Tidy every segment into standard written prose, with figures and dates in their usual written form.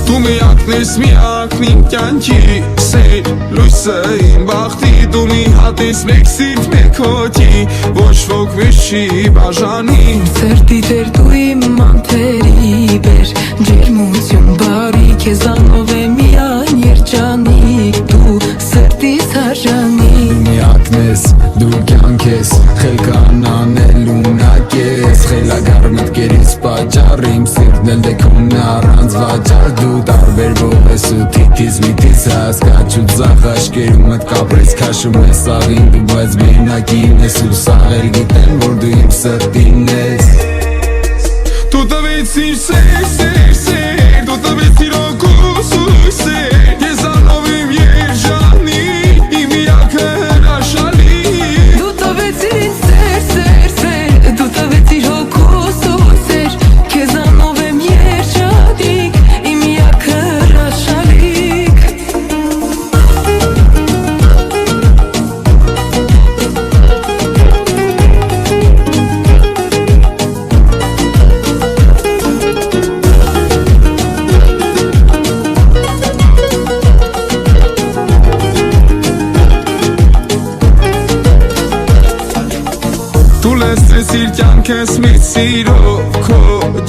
Դու միակն ես միակն իմ կյանքի սեր լույսը իմ բախտի Դու մի հատ ես մեկ սիրտ մեկ հոգի ոչ ոք մեզ չի բաժանի Սրտի դեր դու իմ մանթերի բեր ջերմություն բարի քեզանով է միայն երջանիկ Դու սրտիս արժանի Դու միակն ես, դու կյանք ես Խելքան անել ունակ ես Խելագար մտքերից պատճառ Իմ սիրտն էլ դեքուն առանց վաճառ Դու տարբերվող ես ու թիթիզ միտից հասկաչուց զախ աշկերում մտ կապրես քաշում ես աղին Դու բայց մենակին ես ու սաղել գիտեն որ դու իմ սրտին ես Դու տվեցիր սեր, սեր, սեր Դու տվեցիր օգուս ու սեր Քեզանով իմ երջանի Իմ միակը հրաշալի Դու տվեցիր ինձ սեր, սեր, սեր Դու տվեցիր հոգուս ու սեր Քեզանով եմ երջանիկ Իմ միակը հրաշալիք Դու լեցրեցիր կյանքս մի սիրով Քո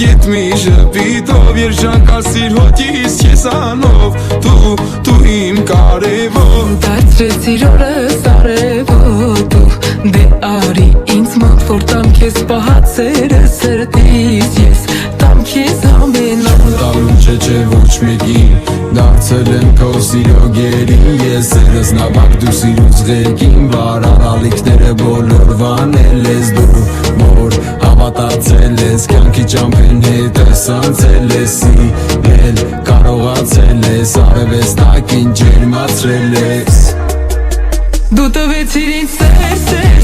գիտ մի ժպիտով Երջանկացիր հոգիս քեզանով Դու իմ կարևոր Դարձրեցիր օրս արևոտ Դու դե արի ինձ մոտ որ տամ քեզ պահածերը սրտիս Ես տամ քեզ ամենով Տալու չէ ոչ մեկին Դարձել եմ քո սիրո գերին Ես երես նավակ դու սիրուց ղեկին Վար արալիքները բոլոր վանել ես Դու որ հավատացել ես Կյանքի ճամփեն հետս անցել ես Սիրել կարողացել ես Արևես տակին ջերմացրել ես Դու տվեցիր ինձ սեր, սեր,